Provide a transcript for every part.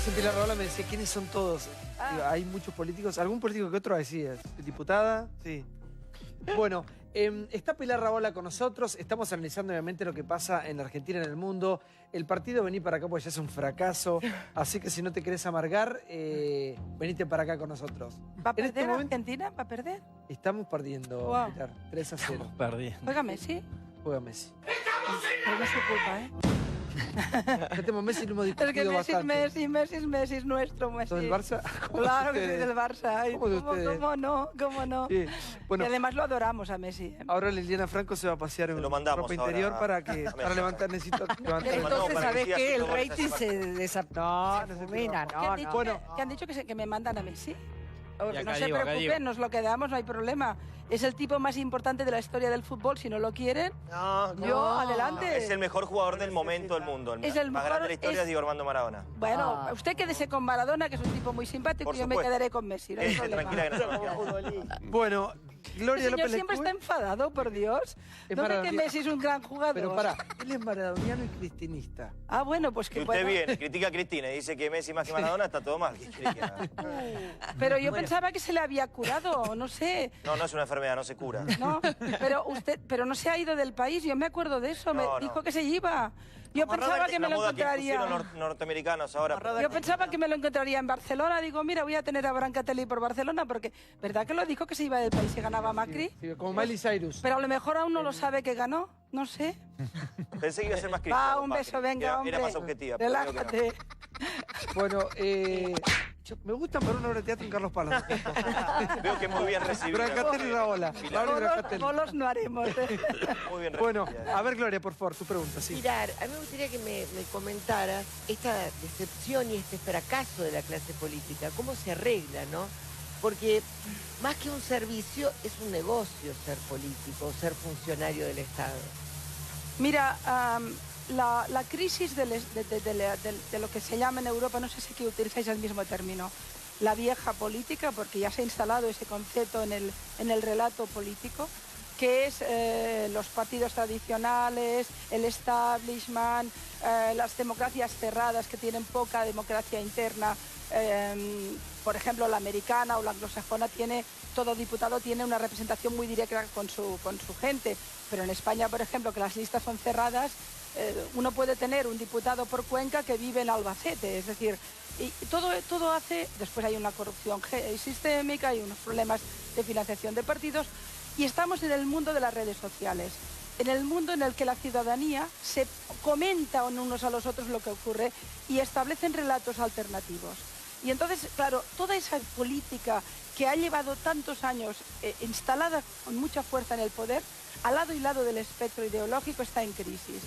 Recién Pilar Rahola me decía, ¿quiénes son todos? Digo, hay muchos políticos, algún político que otro decías. ¿Diputada? Sí. Bueno, está Pilar Rahola con nosotros, estamos analizando obviamente lo que pasa en Argentina, en el mundo. El partido vení para acá porque ya es un fracaso, así que si no te querés amargar, venite para acá con nosotros. ¿Va a perder Argentina? ¿Va a perder? Estamos perdiendo, Wow. Pilar, 3-0. Estamos perdiendo. Juega Messi. Juega Messi. Pero no es su culpa, ¿eh? Ya tenemos Messi, lo hemos Es que discutido Messi es bastante. Messi es nuestro Messi. ¿Sos del Barça? ¿Cómo Claro de que soy ustedes? del Barça. Ay, ¿Cómo de ustedes? ¿Cómo no? ¿Cómo no? Sí. Bueno, Y además lo adoramos a Messi. ahora Liliana Franco se va a pasear en lo mandamos ropa ahora interior a- para a Messi. levantar, necesito levantar. Pero Entonces, para que ¿sabes sigas qué? El haciendo goles rating esta se difumina. ¿Qué han No, dicho, no. Bueno. que han dicho que me mandan a Messi? O- Y acá no se digo, acá preocupen, digo. nos lo quedamos, no hay problema. Es el tipo más importante de la historia del fútbol. Si no lo quieren, yo adelante. Es el mejor jugador del momento del mundo. Es el más mejor- grande de la historia es- es Diego Armando Maradona. Bueno, usted quédese con Maradona, que es un tipo muy simpático, Por y yo me supuesto. quedaré con Messi. No hay problema. Tranquila que no se Bueno, Gloria El señor López siempre está enfadado, por Dios. Es No ve que maradoniano. Messi es un gran jugador. Pero pará, él es maradoniano y cristinista. Ah, bueno, pues que Y bueno. usted bien, critica a Cristina y dice que Messi más que Maradona, está todo mal. ¿Qué critica? Pero yo pensaba que se le había curado, no sé. No, no es una enfermedad, no se cura. No, pero no se ha ido del país, yo me acuerdo de eso, me No, no. dijo que se iba. Yo pensaba que me lo moda que encontraría. impusieron norteamericanos ahora. Yo pensaba que me lo encontraría en Barcelona. Digo, mira, voy a tener a Brancatelli por Barcelona, porque ¿verdad que lo dijo que se iba del país y ganaba Macri? Sí, como Miley Cyrus. Pero a lo mejor aún no lo sabe que ganó, no sé. Pensé que iba a ser más Va, cristiano. un beso, venga, hombre. Era más objetiva. pero veo que no. Relájate. Bueno, me gusta para una obra de teatro en Carlos Palas. Veo que muy bien recibido. Brancatelli y Rahola. Rahola y Brancatelli. Bolos no haremos. Muy bien Bueno, recibida. a ver, Gloria, por favor, tu pregunta, sí. Mirar, a mí me gustaría que me comentaras esta decepción y este fracaso de la clase política. ¿Cómo se arregla, no? Porque más que un servicio, es un negocio ser político, ser funcionario del Estado. Mira, la crisis de lo que se llama en Europa, no sé si aquí utilizáis el mismo término, la vieja política, porque ya se ha instalado ese concepto en el relato político, que es los partidos tradicionales, el establishment, las democracias cerradas que tienen poca democracia interna. Por ejemplo, la americana o la anglosajona todo diputado tiene una representación muy directa con su gente, pero en España, por ejemplo, que las listas son cerradas, uno puede tener un diputado por Cuenca que vive en Albacete, es decir, y todo hace, después hay una corrupción sistémica, hay unos problemas de financiación de partidos, y estamos en el mundo de las redes sociales, en el mundo en el que la ciudadanía se comenta unos a los otros lo que ocurre y establecen relatos alternativos. Y entonces, claro, toda esa política que ha llevado tantos años instalada con mucha fuerza en el poder, al lado y lado del espectro ideológico está en crisis.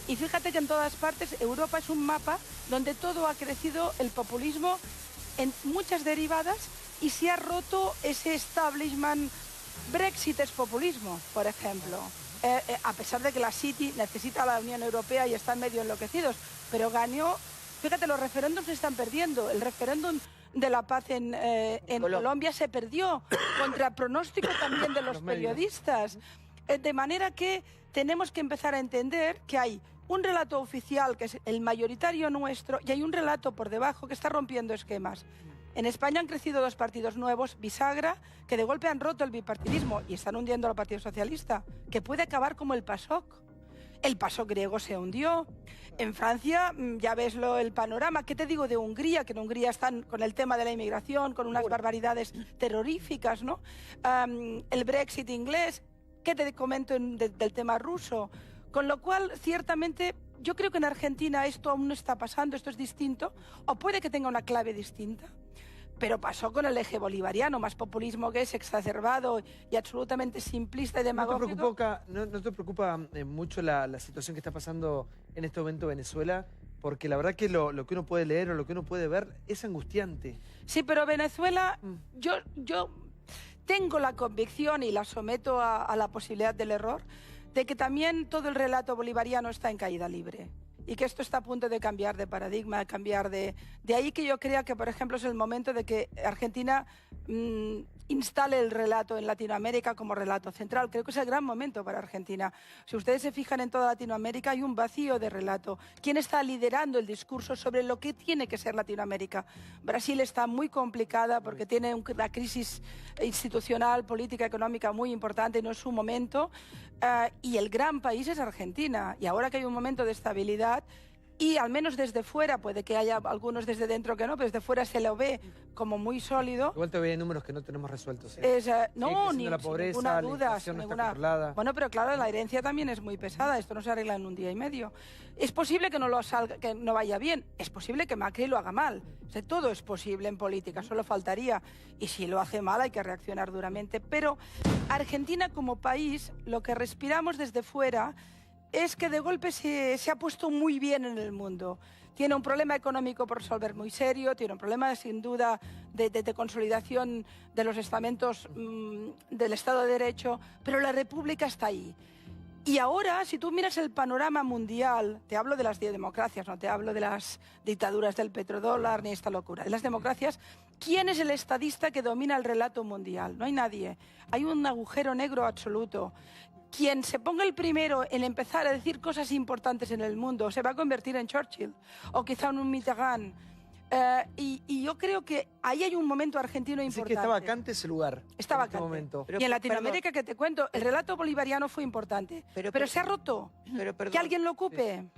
Y fíjate que en todas partes Europa es un mapa donde todo ha crecido el populismo en muchas derivadas y se ha roto ese establishment. Brexit es populismo, por ejemplo. A pesar de que la City necesita a la Unión Europea y están medio enloquecidos, pero ganó. Fíjate, los referéndums se están perdiendo. El referéndum de la paz en Colombia se perdió contra pronóstico también de los periodistas. De manera que tenemos que empezar a entender que hay un relato oficial, que es el mayoritario nuestro, y hay un relato por debajo que está rompiendo esquemas. En España han crecido dos partidos nuevos, Bisagra, que de golpe han roto el bipartidismo y están hundiendo al Partido Socialista, que puede acabar como el PASOK. El PASOK griego se hundió. En Francia, ya ves el panorama. ¿Qué te digo de Hungría? Que en Hungría están con el tema de la inmigración, con unas barbaridades terroríficas, ¿no? El Brexit inglés. ¿Qué te comento del tema ruso? Con lo cual, ciertamente, yo creo que en Argentina esto aún no está pasando, esto es distinto, o puede que tenga una clave distinta. Pero pasó con el eje bolivariano, más populismo que es exacerbado y absolutamente simplista y demagógico. ¿No te preocupa mucho la situación que está pasando en este momento en Venezuela? Porque la verdad que lo que uno puede leer o lo que uno puede ver es angustiante. Sí, pero Venezuela, yo tengo la convicción y la someto a la posibilidad del error de que también todo el relato bolivariano está en caída libre. y que esto está a punto de cambiar de paradigma, de cambiar de ahí que yo crea que, por ejemplo, es el momento de que Argentina instale el relato en Latinoamérica como relato central. Creo que es el gran momento para Argentina. Si ustedes se fijan en toda Latinoamérica hay un vacío de relato. ¿Quién está liderando el discurso sobre lo que tiene que ser Latinoamérica? Brasil está muy complicada porque tiene una crisis institucional, política, económica muy importante, no es su momento. Y el gran país es Argentina. Y ahora que hay un momento de estabilidad, y al menos desde fuera, puede que haya algunos desde dentro que no, pero desde fuera se lo ve como muy sólido. Igual todavía hay números que no tenemos resueltos. No, ni la pobreza, ninguna la duda. inflación no está controlada. Bueno, pero claro, la herencia también es muy pesada. Esto no se arregla en un día y medio. Es posible que que no vaya bien. Es posible que Macri lo haga mal. O sea, todo es posible en política, solo faltaría. Y si lo hace mal hay que reaccionar duramente. Pero Argentina como país, lo que respiramos desde fuera es que de golpe se ha puesto muy bien en el mundo. Tiene un problema económico por resolver muy serio, tiene un problema sin duda de consolidación de los estamentos del Estado de Derecho, pero la República está ahí. Y ahora, si tú miras el panorama mundial, te hablo de las democracias, no te hablo de las dictaduras del petrodólar ni esta locura, de las democracias, ¿quién es el estadista que domina el relato mundial? No hay nadie. Hay un agujero negro absoluto. Quien se ponga el primero en empezar a decir cosas importantes en el mundo se va a convertir en Churchill o quizá en un Mitterrand. Y yo creo que ahí hay un momento argentino importante. Así que está vacante ese lugar. Está vacante. Momento. Y en Latinoamérica, que te cuento, el relato bolivariano fue importante, pero se ha roto. Que alguien lo ocupe.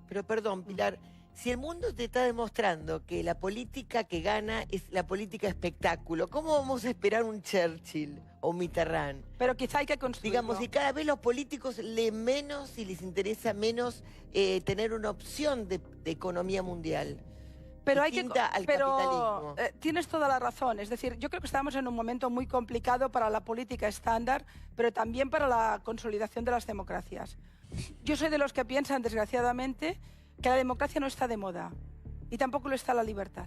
Pero perdón, Pilar, si el mundo te está demostrando que la política que gana es la política espectáculo, ¿cómo vamos a esperar un Churchill o un Mitterrand? Pero quizá hay que construirlo. Digamos, y cada vez los políticos leen menos y les interesa menos tener una opción de economía mundial. Pero capitalismo. Tienes toda la razón. Es decir, yo creo que estamos en un momento muy complicado para la política estándar, pero también para la consolidación de las democracias. Yo soy de los que piensan, desgraciadamente, que la democracia no está de moda y tampoco lo está la libertad.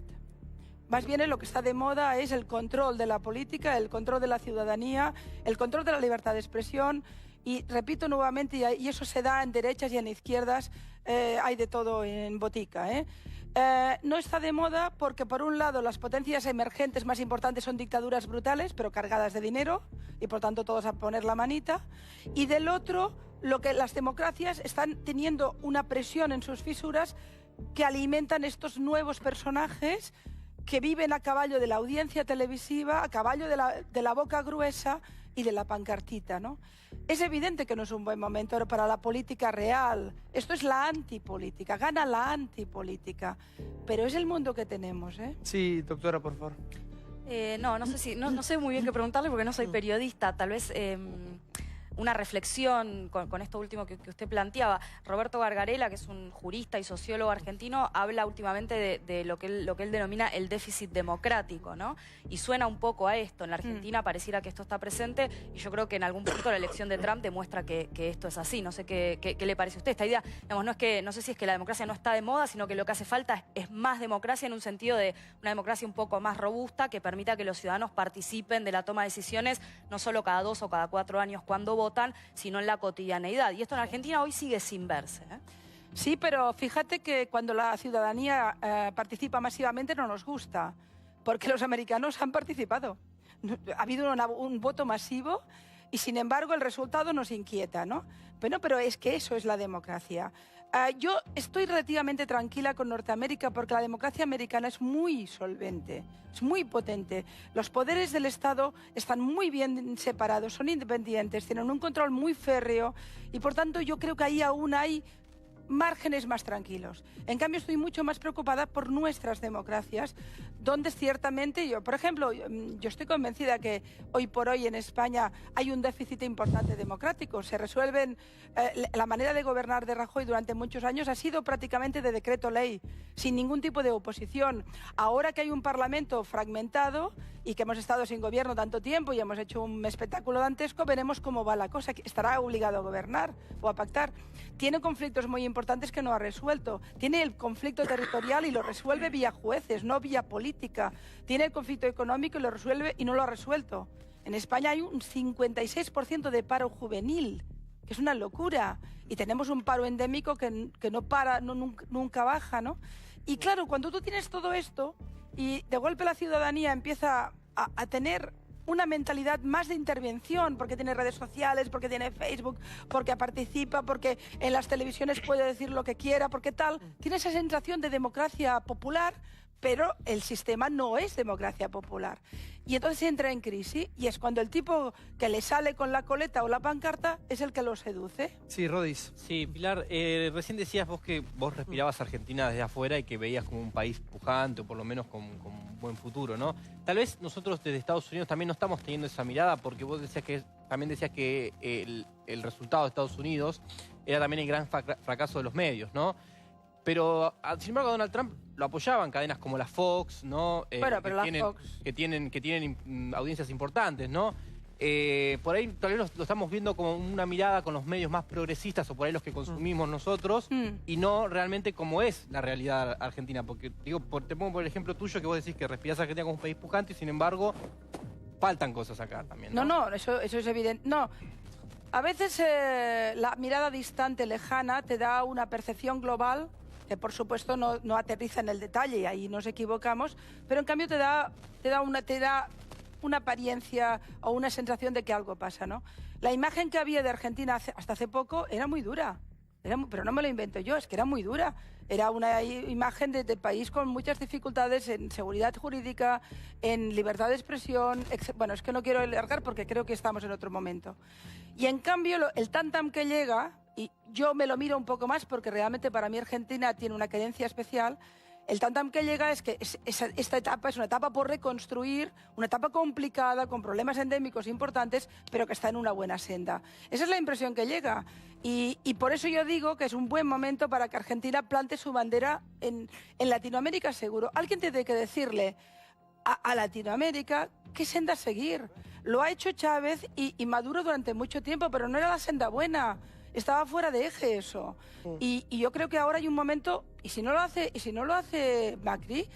Más bien lo que está de moda es el control de la política, el control de la ciudadanía, el control de la libertad de expresión. Y repito nuevamente, y eso se da en derechas y en izquierdas, hay de todo en botica. No está de moda porque, por un lado, las potencias emergentes más importantes son dictaduras brutales, pero cargadas de dinero, y por tanto todos a poner la manita. Y del otro, las democracias están teniendo una presión en sus fisuras que alimentan estos nuevos personajes que viven a caballo de la audiencia televisiva, a caballo de la boca gruesa y de la pancartita, ¿no? Es evidente que no es un buen momento para la política real. Esto es la antipolítica, gana la antipolítica. Pero es el mundo que tenemos, ¿eh? Sí, doctora, por favor. No sé muy bien qué preguntarle porque no soy periodista. Tal vez una reflexión con esto último que usted planteaba. Roberto Gargarella, que es un jurista y sociólogo argentino, habla últimamente de lo que él denomina el déficit democrático, ¿no? Y suena un poco a esto. En la Argentina pareciera que esto está presente y yo creo que en algún punto la elección de Trump demuestra que esto es así. No sé qué le parece a usted. Esta idea, digamos, no sé si es que la democracia no está de moda, sino que lo que hace falta es más democracia en un sentido de una democracia un poco más robusta que permita que los ciudadanos participen de la toma de decisiones no solo cada 2 o cada 4 años cuando votan, sino en la cotidianeidad. Y esto en Argentina hoy sigue sin verse, ¿eh? Sí, pero fíjate que cuando la ciudadanía participa masivamente no nos gusta, porque los americanos han participado. Ha habido un voto masivo y, sin embargo, el resultado nos inquieta, ¿no? Bueno, pero es que eso es la democracia. Yo estoy relativamente tranquila con Norteamérica porque la democracia americana es muy solvente, es muy potente. Los poderes del Estado están muy bien separados, son independientes, tienen un control muy férreo y, por tanto, yo creo que ahí aún hay márgenes más tranquilos. En cambio, estoy mucho más preocupada por nuestras democracias, donde ciertamente yo, por ejemplo, yo estoy convencida que hoy por hoy en España hay un déficit importante democrático. Se resuelven, la manera de gobernar de Rajoy durante muchos años ha sido prácticamente de decreto ley, sin ningún tipo de oposición. Ahora que hay un Parlamento fragmentado y que hemos estado sin gobierno tanto tiempo y hemos hecho un espectáculo dantesco, veremos cómo va la cosa. Estará obligado a gobernar o a pactar. Tiene conflictos muy importantes que no ha resuelto. Tiene el conflicto territorial y lo resuelve vía jueces, no vía política. Tiene el conflicto económico y lo resuelve y no lo ha resuelto. En España hay un 56% de paro juvenil. que es una locura. Y tenemos un paro endémico que no para, nunca baja, ¿no? Y claro, cuando tú tienes todo esto y de golpe la ciudadanía empieza a tener una mentalidad más de intervención, porque tiene redes sociales, porque tiene Facebook, porque participa, porque en las televisiones puede decir lo que quiera, porque tal, tiene esa sensación de democracia popular, pero el sistema no es democracia popular. Y entonces entra en crisis y es cuando el tipo que le sale con la coleta o la pancarta es el que lo seduce. Sí, Rodis. Sí, Pilar, recién decías vos que vos respirabas Argentina desde afuera y que veías como un país pujante o por lo menos con un buen futuro, ¿no? Tal vez nosotros desde Estados Unidos también no estamos teniendo esa mirada porque vos decías que el resultado de Estados Unidos era también el gran fracaso de los medios, ¿no? Pero, sin embargo, a Donald Trump lo apoyaban cadenas como la Fox, ¿no? Bueno, pero que tienen audiencias importantes, ¿no? Por ahí tal vez lo estamos viendo como una mirada con los medios más progresistas o por ahí los que consumimos nosotros y no realmente como es la realidad argentina. Porque, digo, te pongo por el ejemplo tuyo que vos decís que respirás a Argentina como un país pujante y sin embargo faltan cosas acá también, ¿no? No, eso es evidente. No. A veces la mirada distante, lejana, te da una percepción global que por supuesto no aterriza en el detalle y ahí nos equivocamos, pero en cambio te da una apariencia o una sensación de que algo pasa, ¿no? La imagen que había de Argentina hasta hace poco era muy dura, pero no me lo invento yo, es que era muy dura. Era una imagen de país con muchas dificultades en seguridad jurídica, en libertad de expresión. Bueno, es que no quiero alargar porque creo que estamos en otro momento. Y en cambio, el tándem que llega, y yo me lo miro un poco más porque realmente para mí Argentina tiene una carencia especial, el tándem que llega es que esta etapa es una etapa por reconstruir, una etapa complicada, con problemas endémicos importantes, pero que está en una buena senda. Esa es la impresión que llega. Y por eso yo digo que es un buen momento para que Argentina plante su bandera en Latinoamérica, seguro. Alguien tiene que decirle a Latinoamérica qué senda seguir. Lo ha hecho Chávez y Maduro durante mucho tiempo, pero no era la senda buena. Estaba fuera de eje eso. Y yo creo que ahora hay un momento, y si no lo hace Macri,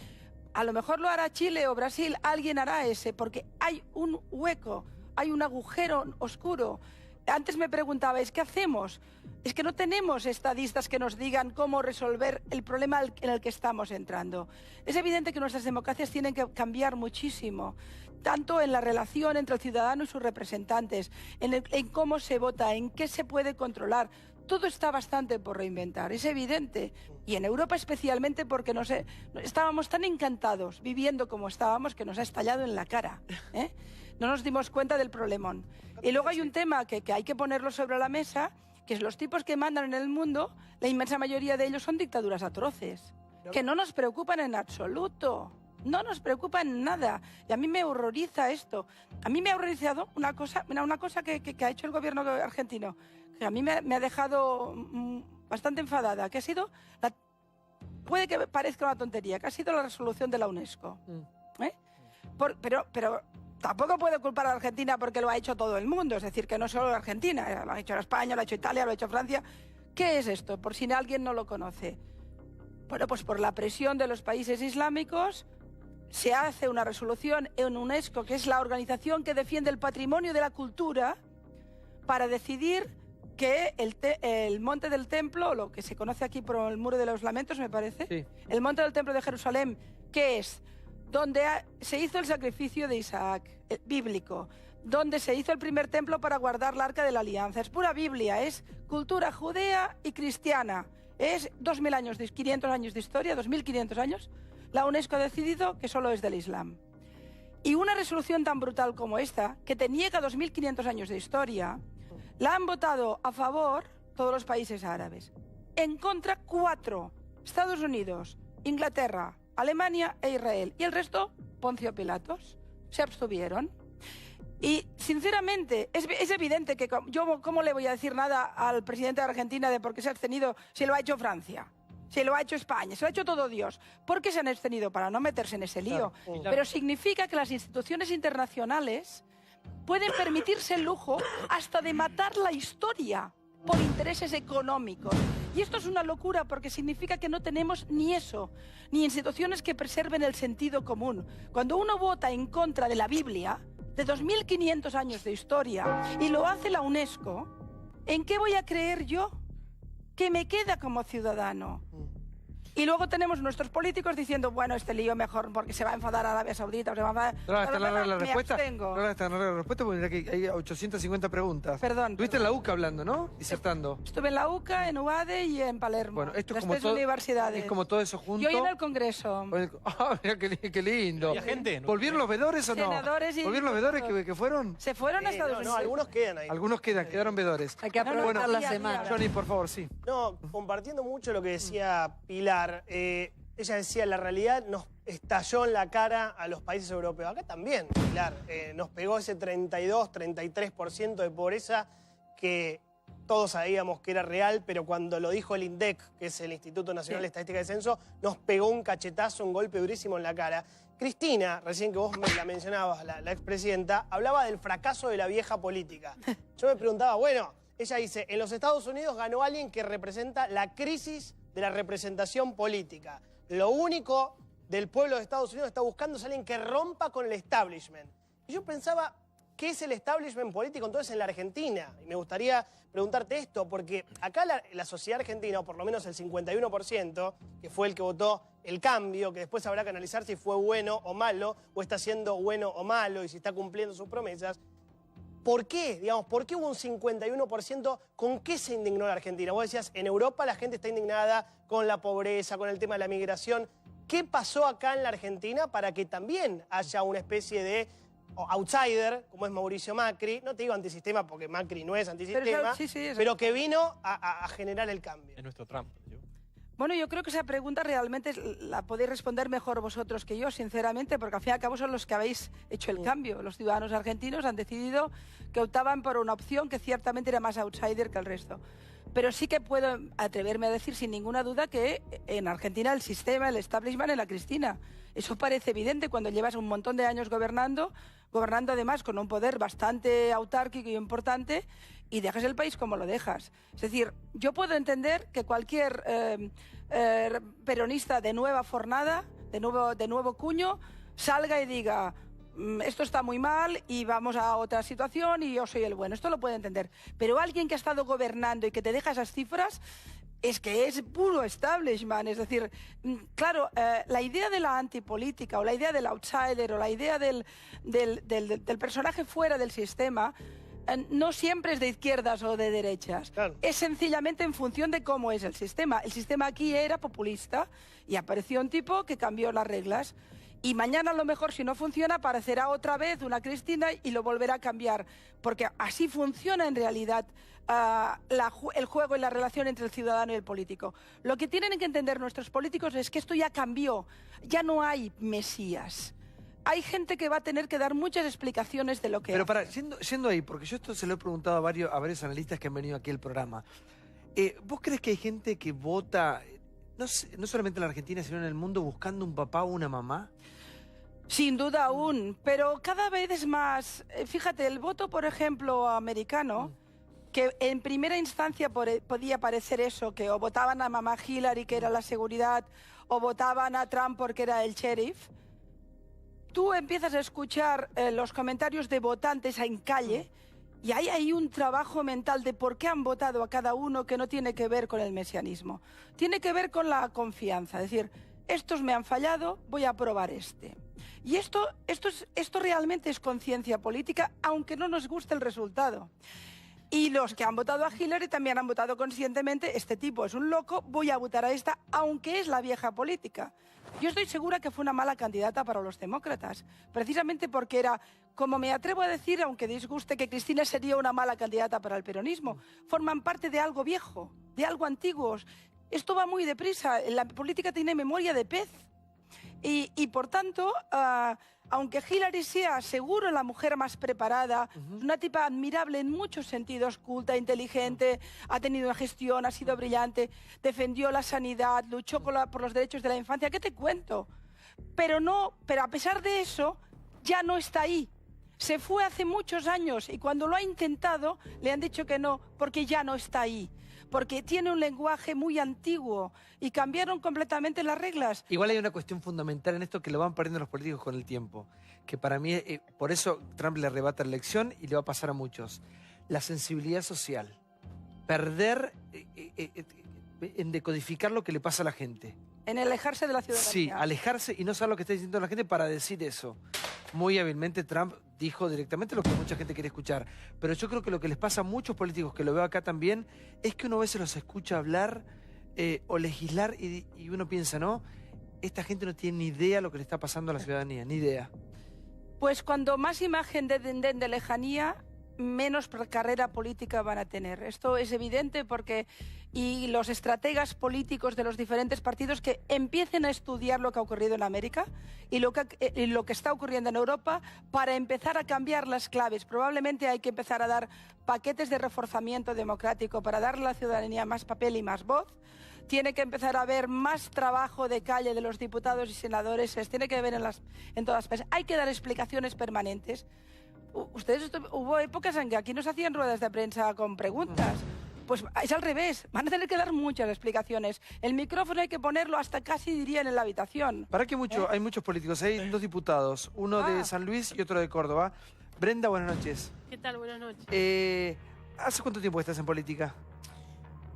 a lo mejor lo hará Chile o Brasil, alguien hará ese, porque hay un hueco, hay un agujero oscuro. Antes me preguntabais, ¿qué hacemos? Es que no tenemos estadistas que nos digan cómo resolver el problema en el que estamos entrando. Es evidente que nuestras democracias tienen que cambiar muchísimo, tanto en la relación entre el ciudadano y sus representantes, en cómo se vota, en qué se puede controlar. Todo está bastante por reinventar, es evidente. Y en Europa especialmente porque estábamos tan encantados viviendo como estábamos que nos ha estallado en la cara, ¿eh? No nos dimos cuenta del problemón. Y luego hay un tema que hay que ponerlo sobre la mesa, que es los tipos que mandan en el mundo, la inmensa mayoría de ellos son dictaduras atroces, que no nos preocupan en absoluto. No nos preocupa en nada. Y a mí me horroriza esto. A mí me ha horrorizado una cosa que ha hecho el gobierno argentino, que a mí me ha dejado bastante enfadada, que ha sido, puede que parezca una tontería, que ha sido la resolución de la UNESCO. ¿Eh? Pero tampoco puedo culpar a Argentina porque lo ha hecho todo el mundo, es decir, que no solo Argentina, lo ha hecho España, lo ha hecho Italia, lo ha hecho Francia. ¿Qué es esto? Por si alguien no lo conoce. Bueno, pues por la presión de los países islámicos se hace una resolución en UNESCO, que es la organización que defiende el patrimonio de la cultura, para decidir que el Monte del Templo, lo que se conoce aquí por el Muro de los Lamentos, me parece, sí. El Monte del Templo de Jerusalén, que es donde se hizo el sacrificio de Isaac, bíblico, donde se hizo el primer templo para guardar la Arca de la Alianza. Es pura Biblia, es cultura judea y cristiana. Es 2.000 años, 500 años de historia, 2.500 años. La UNESCO ha decidido que solo es del Islam. Y una resolución tan brutal como esta, que te niega 2.500 años de historia, la han votado a favor todos los países árabes. En contra 4, Estados Unidos, Inglaterra, Alemania e Israel. Y el resto, Poncio Pilatos, se abstuvieron. Y sinceramente, es evidente que yo, ¿cómo le voy a decir nada al presidente de Argentina de por qué se ha abstenido si lo ha hecho Francia? Si lo ha hecho España, se lo ha hecho todo Dios. ¿Por qué se han abstenido? Para no meterse en ese lío. Claro. Pero significa que las instituciones internacionales pueden permitirse el lujo hasta de matar la historia por intereses económicos. Y esto es una locura porque significa que no tenemos ni eso, ni instituciones que preserven el sentido común. Cuando uno vota en contra de la Biblia, de 2.500 años de historia, y lo hace la UNESCO, ¿En qué voy a creer yo? ¿Qué me queda como ciudadano? Y luego tenemos nuestros políticos diciendo, bueno, este lío mejor porque se va a enfadar a Arabia Saudita, o se va a enfadar... No, está la Me respuesta. abstengo. No, está la respuesta porque mira que hay 850 preguntas. Perdón. Estuviste en la UCA hablando, ¿no? Disertando. Estuve en la UCA, en UADE y en Palermo. Bueno, esto es las como tres todo. universidades. Es como todo eso junto. Yo en el Congreso. Ah, mira qué lindo. ¿Había gente? ¿Volvieron los vedores o no? Senadores y ¿Volvieron los vedores que fueron? Se fueron a Estados Unidos. No, algunos quedan ahí. Algunos quedaron vedores. Hay que aprovechar Bueno, la había, semana. había. Johnny, por favor, sí. No, compartiendo mucho lo que decía Pilar, ella decía, la realidad nos estalló en la cara a los países europeos. Acá también, Pilar, nos pegó ese 32, 33% de pobreza que todos sabíamos que era real, pero cuando lo dijo el INDEC, que es el Instituto Nacional de Estadística y Censo, nos pegó un cachetazo, un golpe durísimo en la cara. Cristina, recién que vos la mencionabas, la expresidenta, hablaba del fracaso de la vieja política. Yo me preguntaba, bueno, ella dice, en los Estados Unidos ganó alguien que representa la crisis de la representación política. Lo único del pueblo de Estados Unidos está buscando es alguien que rompa con el establishment. Y yo pensaba, ¿qué es el establishment político entonces en la Argentina? Y me gustaría preguntarte esto, porque acá la sociedad argentina, o por lo menos el 51%, que fue el que votó el cambio, que después habrá que analizar si fue bueno o malo, o está siendo bueno o malo, y si está cumpliendo sus promesas. ¿Por qué? Digamos, ¿por qué hubo un 51%? ¿Con qué se indignó la Argentina? Vos decías, en Europa la gente está indignada con la pobreza, con el tema de la migración. ¿Qué pasó acá en la Argentina para que también haya una especie de outsider, como es Mauricio Macri? No te digo antisistema porque Macri no es antisistema, pero que vino a generar el cambio. Es nuestro Trump. Bueno, yo creo que esa pregunta realmente la podéis responder mejor vosotros que yo, sinceramente, porque al fin y al cabo son los que habéis hecho el cambio. Los ciudadanos argentinos han decidido que optaban por una opción que ciertamente era más outsider que el resto. Pero sí que puedo atreverme a decir sin ninguna duda que en Argentina el sistema, el establishment es la Cristina. Eso parece evidente cuando llevas un montón de años gobernando además con un poder bastante autárquico y importante, y dejas el país como lo dejas. Es decir, yo puedo entender que cualquier peronista de nueva fornada, de nuevo cuño, salga y diga, esto está muy mal y vamos a otra situación y yo soy el bueno. Esto lo puedo entender. Pero alguien que ha estado gobernando y que te deja esas cifras, es que es puro establishment. Es decir, claro, la idea de la antipolítica o la idea del outsider o la idea del personaje fuera del sistema no siempre es de izquierdas o de derechas. Claro. Es sencillamente en función de cómo es el sistema. El sistema aquí era populista y apareció un tipo que cambió las reglas. Y mañana a lo mejor, si no funciona, aparecerá otra vez una Cristina y lo volverá a cambiar. Porque así funciona en realidad el juego y la relación entre el ciudadano y el político. Lo que tienen que entender nuestros políticos es que esto ya cambió. Ya no hay mesías. Hay gente que va a tener que dar muchas explicaciones de lo que Pero hace. yendo ahí, porque yo esto se lo he preguntado a varios analistas que han venido aquí al programa. ¿Vos crees que hay gente que vota, no solamente en la Argentina, sino en el mundo, buscando un papá o una mamá? Sin duda aún, pero cada vez es más. Fíjate, el voto, por ejemplo, americano, que en primera instancia podía parecer eso, que o votaban a mamá Hillary, que era la seguridad, o votaban a Trump porque era el sheriff. Tú empiezas a escuchar los comentarios de votantes en calle y ahí hay un trabajo mental de por qué han votado a cada uno que no tiene que ver con el mesianismo. Tiene que ver con la confianza, es decir, estos me han fallado, voy a probar este. Y esto realmente es conciencia política, aunque no nos guste el resultado. Y los que han votado a Hillary también han votado conscientemente, este tipo es un loco, voy a votar a esta, aunque es la vieja política. Yo estoy segura que fue una mala candidata para los demócratas, precisamente porque era, como me atrevo a decir, aunque disguste, que Cristina sería una mala candidata para el peronismo. Forman parte de algo viejo, de algo antiguo. Esto va muy deprisa, la política tiene memoria de pez. Y por tanto, aunque Hillary sea seguro la mujer más preparada, una tipa admirable en muchos sentidos, culta, inteligente, ha tenido una gestión, ha sido brillante, defendió la sanidad, luchó por los derechos de la infancia, ¿qué te cuento? Pero a pesar de eso, ya no está ahí. Se fue hace muchos años y cuando lo ha intentado le han dicho que no, porque ya no está ahí. Porque tiene un lenguaje muy antiguo y cambiaron completamente las reglas. Igual hay una cuestión fundamental en esto que lo van perdiendo los políticos con el tiempo, que para mí, por eso Trump le arrebata la elección y le va a pasar a muchos. La sensibilidad social. perder en decodificar lo que le pasa a la gente. En alejarse de la ciudadanía. Sí, alejarse y no saber lo que está diciendo la gente para decir eso. Muy hábilmente Trump dijo directamente lo que mucha gente quiere escuchar. Pero yo creo que lo que les pasa a muchos políticos, que lo veo acá también, es que uno a veces los escucha hablar o legislar y uno piensa, ¿no? Esta gente no tiene ni idea lo que le está pasando a la ciudadanía, ni idea. Pues cuando más imagen de lejanía, menos carrera política van a tener. Esto es evidente porque y los estrategas políticos de los diferentes partidos que empiecen a estudiar lo que ha ocurrido en América y lo que está ocurriendo en Europa para empezar a cambiar las claves. Probablemente hay que empezar a dar paquetes de reforzamiento democrático para darle a la ciudadanía más papel y más voz. Tiene que empezar a haber más trabajo de calle de los diputados y senadores, se tiene que ver en todas partes. Hay que dar explicaciones permanentes. Hubo épocas en que aquí nos hacían ruedas de prensa con preguntas. Pues es al revés, van a tener que dar muchas explicaciones. El micrófono hay que ponerlo hasta casi dirían en la habitación. Para que hay muchos políticos, hay dos diputados, uno de San Luis y otro de Córdoba. Brenda, buenas noches. ¿Qué tal? Buenas noches. ¿Hace cuánto tiempo estás en política?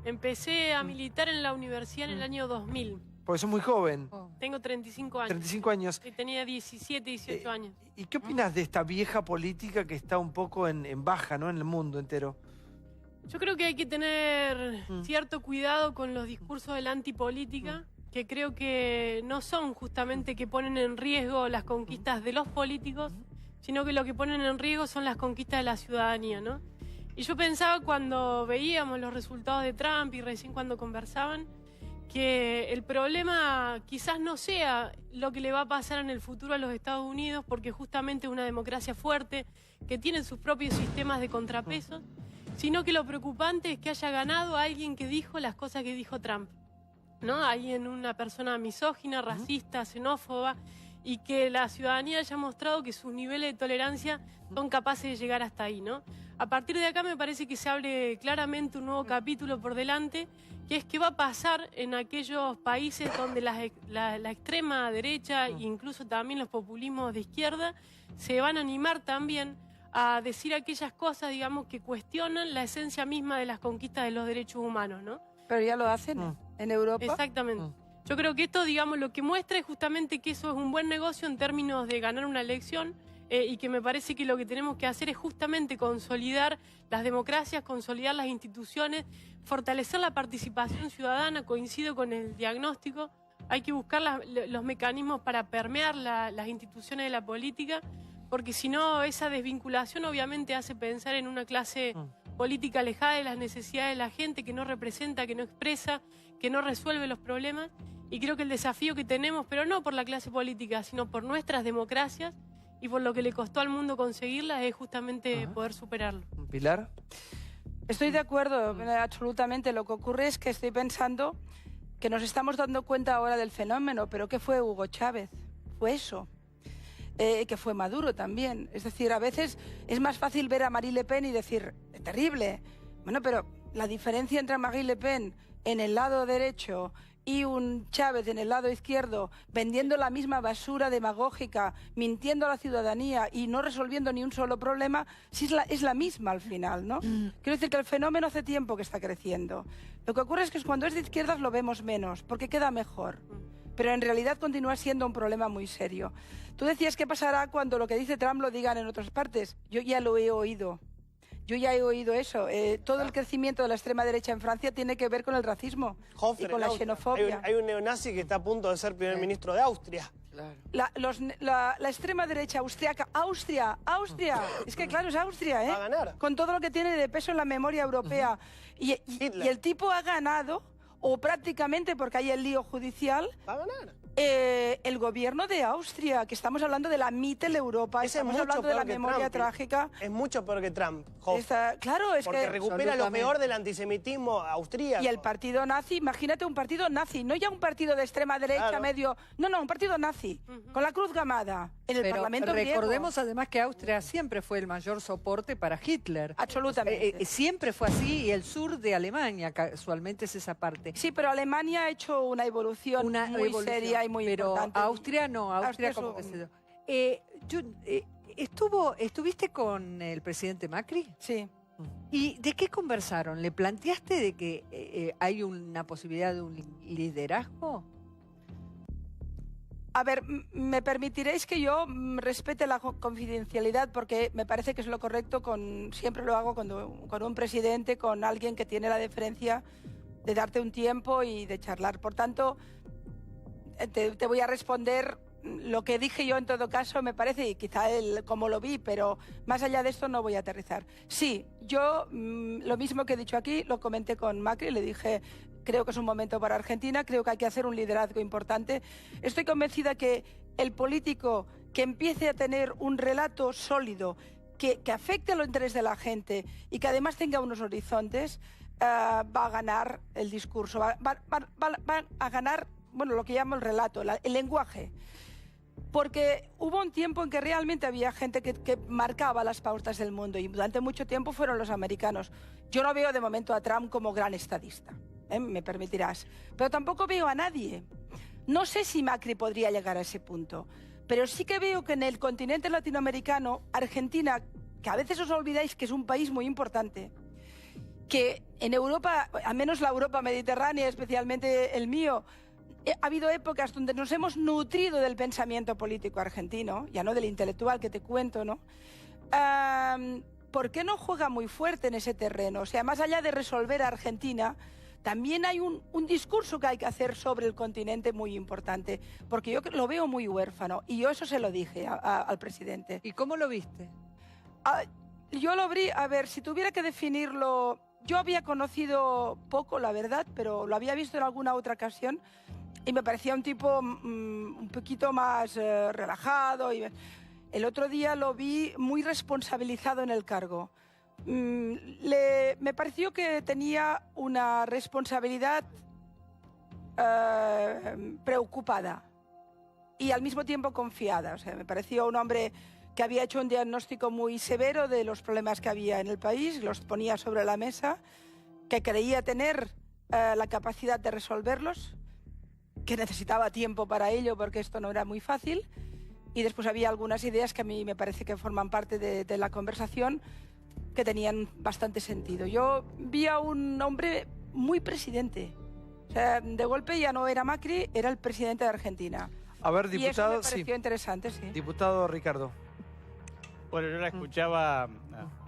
Empecé a militar en la universidad en el año 2000. Porque sos muy joven. Tengo 35 años. 35 años. Y tenía 17, 18 años. ¿Y qué opinas de esta vieja política que está un poco en baja, ¿no? En el mundo entero? Yo creo que hay que tener cierto cuidado con los discursos de la antipolítica, que creo que no son justamente que ponen en riesgo las conquistas de los políticos, sino que lo que ponen en riesgo son las conquistas de la ciudadanía, ¿no? Y yo pensaba cuando veíamos los resultados de Trump y recién cuando conversaban, que el problema quizás no sea lo que le va a pasar en el futuro a los Estados Unidos, porque justamente es una democracia fuerte, que tiene sus propios sistemas de contrapesos, sino que lo preocupante es que haya ganado alguien que dijo las cosas que dijo Trump, ¿no? Alguien, una persona misógina, racista, xenófoba, y que la ciudadanía haya mostrado que sus niveles de tolerancia son capaces de llegar hasta ahí, ¿no? A partir de acá me parece que se abre claramente un nuevo capítulo por delante, que es qué va a pasar en aquellos países donde la extrema derecha e incluso también los populismos de izquierda se van a animar también a decir aquellas cosas, digamos, que cuestionan la esencia misma de las conquistas de los derechos humanos, ¿no? Pero ya lo hacen en Europa. Exactamente. Yo creo que esto, digamos, lo que muestra es justamente que eso es un buen negocio en términos de ganar una elección y que me parece que lo que tenemos que hacer es justamente consolidar las democracias, consolidar las instituciones, fortalecer la participación ciudadana. Coincido con el diagnóstico. Hay que buscar los mecanismos para permear las instituciones de la política, porque si no, esa desvinculación obviamente hace pensar en una clase política alejada de las necesidades de la gente, que no representa, que no expresa, que no resuelve los problemas. Y creo que el desafío que tenemos, pero no por la clase política, sino por nuestras democracias y por lo que le costó al mundo conseguirlas, es justamente poder superarlo. ¿Pilar? Estoy de acuerdo, absolutamente. Lo que ocurre es que estoy pensando que nos estamos dando cuenta ahora del fenómeno, pero ¿qué fue Hugo Chávez? Fue eso. Que fue Maduro también. Es decir, a veces es más fácil ver a Marine Le Pen y decir, terrible. Bueno, pero la diferencia entre Marine Le Pen en el lado derecho y un Chávez en el lado izquierdo vendiendo la misma basura demagógica, mintiendo a la ciudadanía y no resolviendo ni un solo problema, sí es la misma al final, ¿no? Quiero decir que el fenómeno hace tiempo que está creciendo. Lo que ocurre es que cuando es de izquierdas lo vemos menos, porque queda mejor. Pero en realidad continúa siendo un problema muy serio. Tú decías qué pasará cuando lo que dice Trump lo digan en otras partes. Yo ya lo he oído. Yo ya he oído eso. Todo el crecimiento de la extrema derecha en Francia tiene que ver con el racismo y con la xenofobia. Hay un neonazi que está a punto de ser primer ministro de Austria. Claro. La extrema derecha austriaca, Austria, es que claro, es Austria, ¿eh? Va a ganar. Con todo lo que tiene de peso en la memoria europea. Y el tipo ha ganado, o prácticamente porque hay el lío judicial, Va a ganar. el gobierno de Austria, que estamos hablando de la Mitteleuropa, estamos hablando de la memoria trágica. Es mucho peor que Trump, claro, es porque que recupera lo peor del antisemitismo austríaco. Y el partido nazi, imagínate un partido nazi, no ya un partido de extrema derecha, medio... No, un partido nazi, con la cruz gamada, en el Parlamento griego. Recordemos además que Austria siempre fue el mayor soporte para Hitler. Absolutamente. Siempre fue así, y el sur de Alemania casualmente es esa parte. Sí, pero Alemania ha hecho una evolución muy seria y muy importante. Pero Austria no, Austria como que se... ¿Estuviste con el presidente Macri? Sí. ¿Y de qué conversaron? ¿Le planteaste de que hay una posibilidad de un liderazgo? A ver, me permitiréis que yo respete la confidencialidad porque me parece que es lo correcto, siempre lo hago con un presidente, con alguien que tiene la deferencia de darte un tiempo y de charlar. Por tanto, te voy a responder lo que dije yo en todo caso, me parece, y quizá como lo vi, pero más allá de esto no voy a aterrizar. Sí, yo lo mismo que he dicho aquí, lo comenté con Macri, le dije... Creo que es un momento para Argentina, creo que hay que hacer un liderazgo importante. Estoy convencida que el político que empiece a tener un relato sólido, que afecte a los intereses de la gente y que además tenga unos horizontes, va a ganar el discurso, va a ganar, bueno, lo que llamo el relato, el lenguaje. Porque hubo un tiempo en que realmente había gente que marcaba las pautas del mundo y durante mucho tiempo fueron los americanos. Yo no veo de momento a Trump como gran estadista. Me permitirás, pero tampoco veo a nadie. No sé si Macri podría llegar a ese punto, pero sí que veo que en el continente latinoamericano, Argentina, que a veces os olvidáis que es un país muy importante, que en Europa, al menos la Europa mediterránea, especialmente el mío, ha habido épocas donde nos hemos nutrido del pensamiento político argentino, ya no del intelectual que te cuento, ¿no? ¿Por qué no juega muy fuerte en ese terreno? O sea, más allá de resolver a Argentina, también hay un discurso que hay que hacer sobre el continente muy importante, porque yo lo veo muy huérfano, y yo eso se lo dije al presidente. ¿Y cómo lo viste? Yo lo vi, a ver, si tuviera que definirlo, yo había conocido poco, la verdad, pero lo había visto en alguna otra ocasión, y me parecía un tipo un poquito más relajado. El otro día lo vi muy responsabilizado en el cargo. Me pareció que tenía una responsabilidad preocupada y al mismo tiempo confiada. O sea, me pareció un hombre que había hecho un diagnóstico muy severo de los problemas que había en el país, los ponía sobre la mesa, que creía tener la capacidad de resolverlos, que necesitaba tiempo para ello porque esto no era muy fácil, y después había algunas ideas que a mí me parece que forman parte de la conversación que tenían bastante sentido. Yo vi a un hombre muy presidente. O sea, de golpe ya no era Macri, era el presidente de Argentina. A ver, diputado, y eso me pareció interesante, sí. Diputado Ricardo. Bueno, yo la escuchaba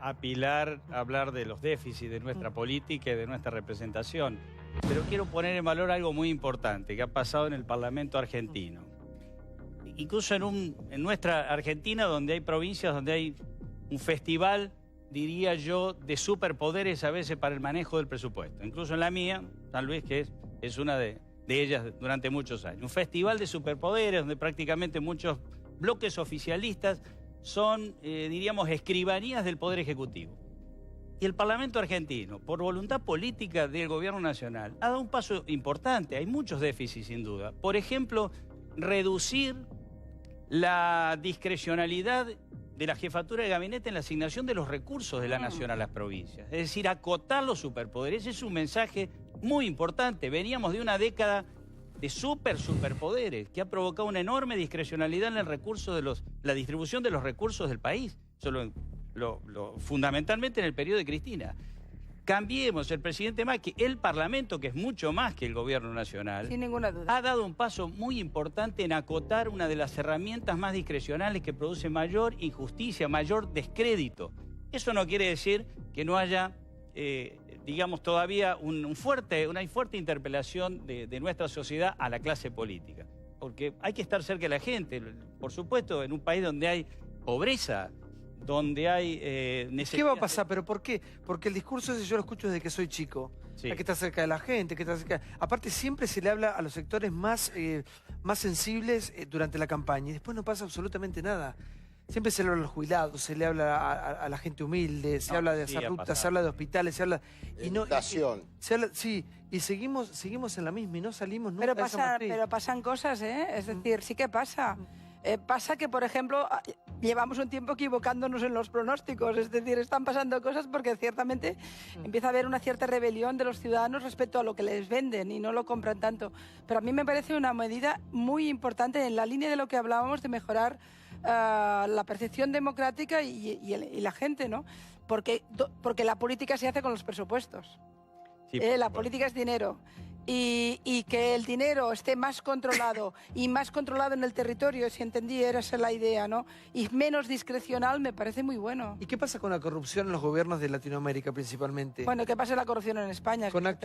a Pilar hablar de los déficits de nuestra política y de nuestra representación, pero quiero poner en valor algo muy importante que ha pasado en el Parlamento argentino. Incluso en nuestra Argentina, donde hay provincias, donde hay un festival, diría yo, de superpoderes a veces para el manejo del presupuesto. Incluso en la mía, San Luis, que es una de ellas durante muchos años. Un festival de superpoderes donde prácticamente muchos bloques oficialistas son, diríamos, escribanías del Poder Ejecutivo. Y el Parlamento argentino, por voluntad política del Gobierno Nacional, ha dado un paso importante. Hay muchos déficits, sin duda. Por ejemplo, reducir la discrecionalidad de la jefatura de gabinete en la asignación de los recursos de la nación a las provincias. Es decir, acotar los superpoderes. Ese es un mensaje muy importante. Veníamos de una década de superpoderes que ha provocado una enorme discrecionalidad en el recurso de la distribución de los recursos del país. Eso fundamentalmente en el periodo de Cristina. Cambiemos el presidente Macri, el Parlamento, que es mucho más que el Gobierno Nacional, sin ninguna duda, ha dado un paso muy importante en acotar una de las herramientas más discrecionales que produce mayor injusticia, mayor descrédito. Eso no quiere decir que no haya, digamos, todavía una fuerte interpelación de nuestra sociedad a la clase política. Porque hay que estar cerca de la gente, por supuesto, en un país donde hay pobreza, donde hay necesidad. ¿Qué va a pasar? ¿Pero por qué? Porque el discurso ese yo lo escucho desde que soy chico. Sí. Hay que estar cerca de la gente, que estar cerca. Aparte, siempre se le habla a los sectores más sensibles durante la campaña y después no pasa absolutamente nada. Siempre se le habla a los jubilados, se le habla a la gente humilde, se habla de hacer rutas, se habla de hospitales, se habla... Educación. Sí, y seguimos en la misma y no salimos nunca pero pasan cosas, ¿eh? Es decir, sí que pasa. Pasa que, por ejemplo, llevamos un tiempo equivocándonos en los pronósticos, es decir, están pasando cosas porque ciertamente empieza a haber una cierta rebelión de los ciudadanos respecto a lo que les venden y no lo compran tanto. Pero a mí me parece una medida muy importante en la línea de lo que hablábamos de mejorar la percepción democrática y la gente, ¿no? porque la política se hace con los presupuestos. Sí, La política es dinero. Y que el dinero esté más controlado y más controlado en el territorio, si entendí, era esa la idea, ¿no? Y menos discrecional, me parece muy bueno. ¿Y qué pasa con la corrupción en los gobiernos de Latinoamérica principalmente? Bueno, ¿qué pasa con la corrupción en España? Con actos